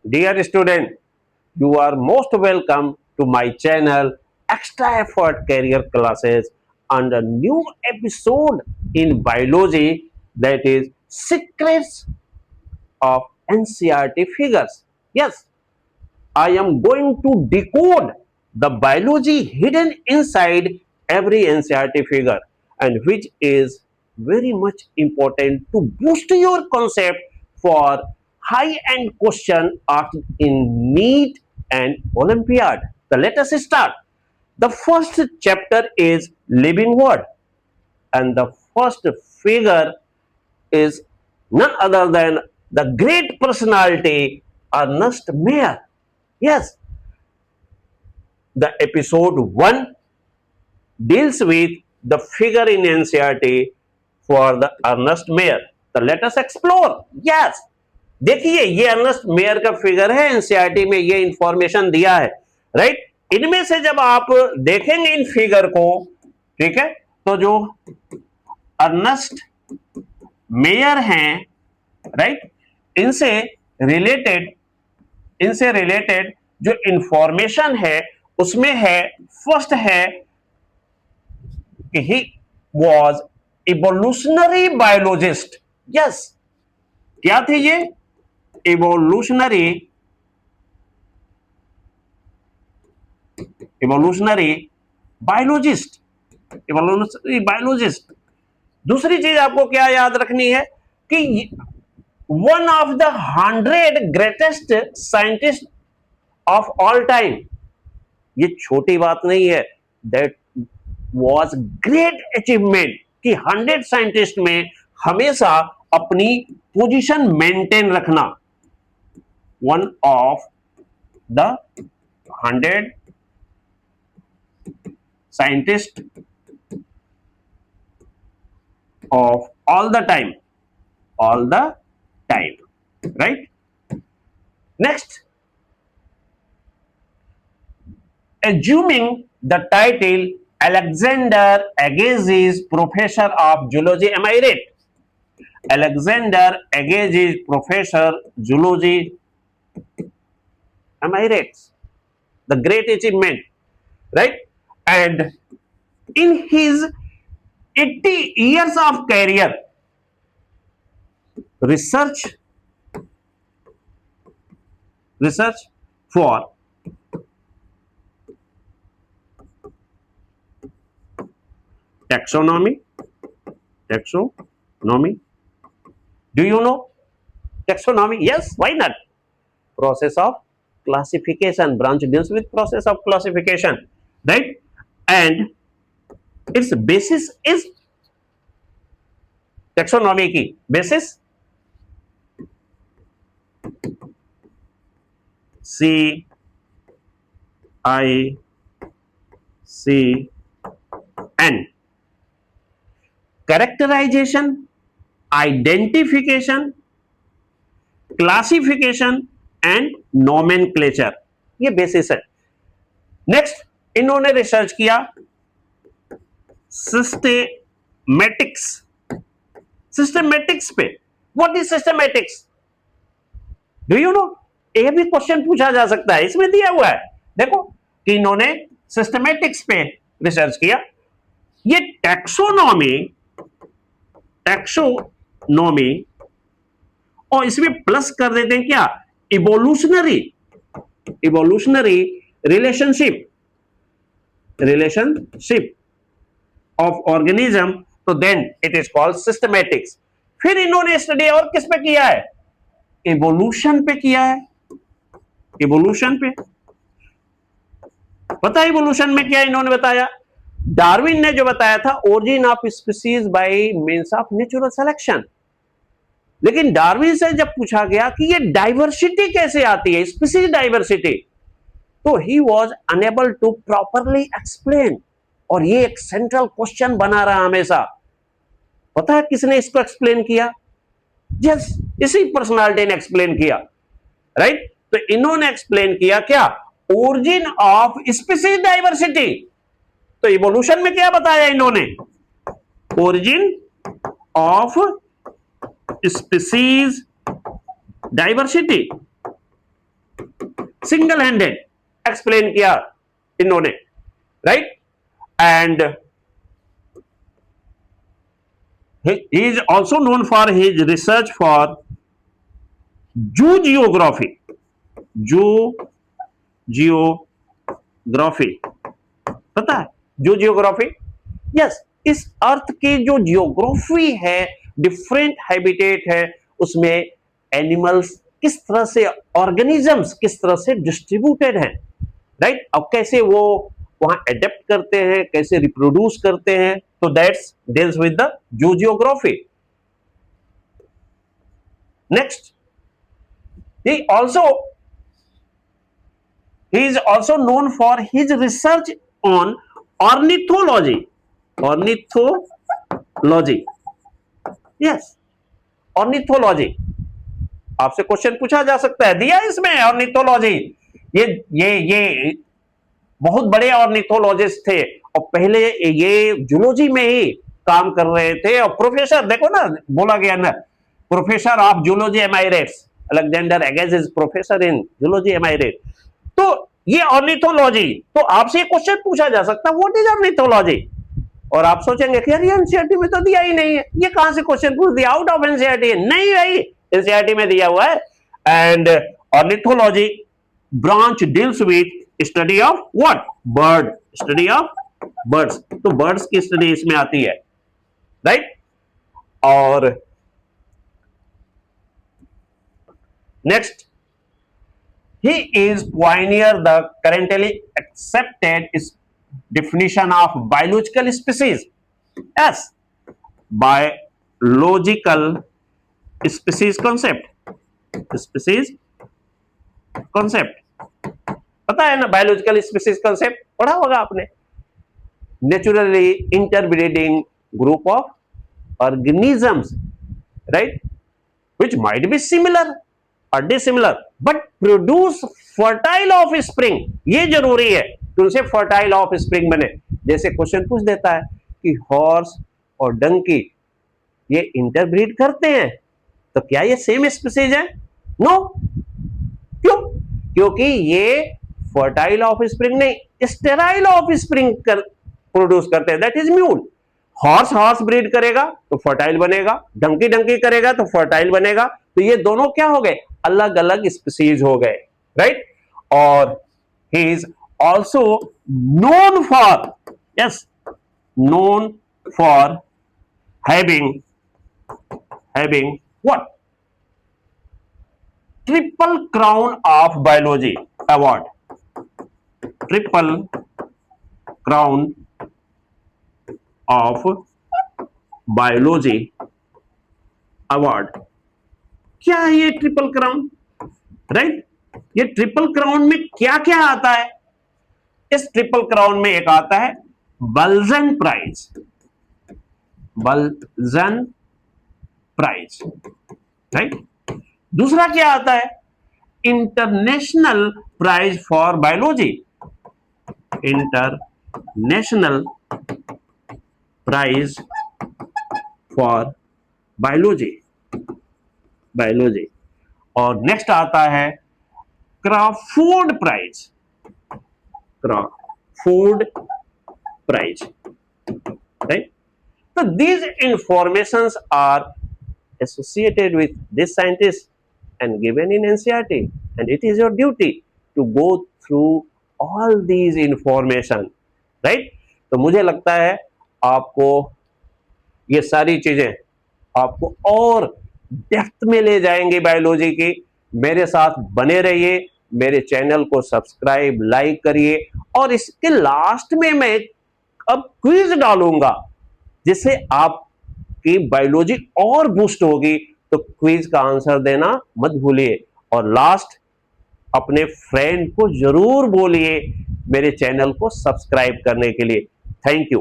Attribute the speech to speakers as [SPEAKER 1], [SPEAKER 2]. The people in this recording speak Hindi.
[SPEAKER 1] Dear student, you are most welcome to my channel Extra Effort Career Classes and a new episode in biology, that is Secrets of NCERT Figures. Yes, I am going to decode the biology hidden inside every NCERT figure, and which is very much important to boost your concept for high-end question asked in NEET and Olympiad. So let us start. The first chapter is living word, and the first figure is none other than the great personality Ernest Mayr. Yes, the episode 1 deals with the figure in NCERT for the Ernest Mayr. तो let us explore. Yes, देखिए ये अर्नेस्ट मेयर का फिगर है, एनसीईआरटी में ये इंफॉर्मेशन दिया है, राइट। इनमें से जब आप देखेंगे इन फिगर को, ठीक है, तो जो अर्नेस्ट मेयर हैं, राइट, इनसे रिलेटेड जो इंफॉर्मेशन है उसमें है, फर्स्ट है कि he was evolutionary biologist. Yes, क्या थे ये? Evolutionary biologist. दूसरी चीज आपको क्या याद रखनी है कि one of the 100 greatest scientist of all time. ये छोटी बात नहीं है, दैट वॉज ग्रेट अचीवमेंट कि 100 साइंटिस्ट में हमेशा अपनी पोजीशन मेंटेन रखना। One of the 100 scientist of all the time, right. Next, assuming the title Alexander Agassiz Professor of Zoology Emirate. Alexander Agassiz Professor Zoology Emirates, the great achievement, right? And in his 80 years of career, research for taxonomy. Do you know taxonomy? Yes, why not? Process of classification. Branch deals with process of classification, right? And its basis is taxonomy की basis CICN, characterization, identification, classification and nomenclature, ये बेसिस है। नेक्स्ट, इन्होंने रिसर्च किया सिस्टेमेटिक्स पे। What is systematics? Do you know? ये भी क्वेश्चन पूछा जा सकता है, इसमें दिया हुआ है, देखो कि इन्होंने सिस्टेमेटिक्स पे रिसर्च किया। ये टैक्सोनॉमी और इसमें प्लस कर देते हैं क्या? इवोल्यूशनरी रिलेशनशिप ऑफ ऑर्गेनिज्म, तो then it is called systematics. फिर इन्होंने स्टडी और किस पे किया है? इवोल्यूशन पे किया है। इवोल्यूशन पे पता है इवोल्यूशन में क्या इन्होंने बताया? डार्विन ने जो बताया था origin of species by means of natural selection. लेकिन डार्विन से जब पूछा गया कि ये डाइवर्सिटी कैसे आती है, स्पीसीज डाइवर्सिटी, तो he was enable to properly explain. और ये एक सेंट्रल क्वेश्चन बना रहा हमेशा। पता है किसने इसको एक्सप्लेन किया? यस, इसी पर्सनालिटी ने एक्सप्लेन किया, राइट। तो इन्होंने एक्सप्लेन किया क्या? Origin of species diversity. तो इवोल्यूशन में क्या बताया इन्होंने? Origin of species diversity, single handed explain किया इन्होंने, right. And he is also known for his research for geography, geography, पता है जियोग्राफी? यस, इस अर्थ की जो जियोग्राफी है, डिफरेंट हैबिटेट है, उसमें एनिमल्स किस तरह से, ऑर्गेनिजम्स किस तरह से डिस्ट्रीब्यूटेड हैं, राइट, और कैसे वो वहां एडेप्ट करते हैं, कैसे रिप्रोड्यूस करते हैं, तो that's deals with the geography. Next, he is also known for his research on ornithology, yes, ornithology। आपसे क्वेश्चन पूछा जा सकता है, दिया इसमें ऑर्निथोलॉजी। ये बहुत बड़े ऑर्निथोलॉजिस्ट थे और पहले ये जूलॉजी में ही काम कर रहे थे, और प्रोफेसर, देखो ना बोला गया ना, professor of zoology emeritus, Alexander Agassiz is professor in zoology emeritus. तो ये ऑर्निथोलॉजी, तो आपसे क्वेश्चन पूछा जा सकता है व्हाट इज ऑर्निथोलॉजी, और आप सोचेंगे कि यार एनसीईआरटी में तो दिया ही नहीं है, ये कहां से क्वेश्चन पूछ दिया आउट ऑफ एनसीईआरटी? नहीं भाई, एनसीईआरटी में दिया हुआ है। And ornithology branch deals with study of what? Bird, study of birds. तो बर्ड्स की स्टडी इसमें आती है, राइट। और next, he is pioneer the currently accepted definition of biological species as biological species concept, पता है ना बायोलॉजिकल स्पीसीज कंसेप्ट, पढ़ा होगा आपने। Naturally interbreeding group of organisms, right, which might be similar or dissimilar but produce fertile offspring। ये जरूरी है कि उनसे फर्टाइल ऑफस्प्रिंग बने। जैसे क्वेश्चन पूछ देता है कि हॉर्स और डंकी ये इंटरब्रीड करते हैं, तो क्या ये सेम स्पीसीज है? नो। क्यों? क्योंकि ये फर्टाइल ऑफस्प्रिंग नहीं, स्टेराइल ऑफस्प्रिंग प्रोड्यूस करते हैं, that is mule. Horse breed करेगा तो फर्टाइल बनेगा, डंकी करेगा तो फर्टाइल बनेगा। तो ये दोनों क्या हो गए? अलग अलग स्पीसीज हो गए, राइट। और he is also known for having what? Triple crown of biology award, triple crown of biology award. क्या है ये ट्रिपल क्राउन, राइट? ये ट्रिपल क्राउन में क्या क्या आता है? इस ट्रिपल क्राउन में एक आता है बल्जन प्राइज, राइट। दूसरा क्या आता है? International prize for biology, international prize for biology. और नेक्स्ट आता है Crawford prize, right. So these informations are associated with this scientist and given in NCERT, and it is your duty to go through all these information, right? तो मुझे लगता है आपको ये सारी चीजें आपको और डेप्थ में ले जाएंगे बायोलॉजी की। मेरे साथ बने रहिए, मेरे चैनल को सब्सक्राइब, लाइक करिए, और इसके लास्ट में मैं अब क्विज डालूंगा जिससे आपकी बायोलॉजी और बूस्ट होगी। तो क्विज का आंसर देना मत भूलिए, और लास्ट अपने फ्रेंड को जरूर बोलिए मेरे चैनल को सब्सक्राइब करने के लिए। Thank you.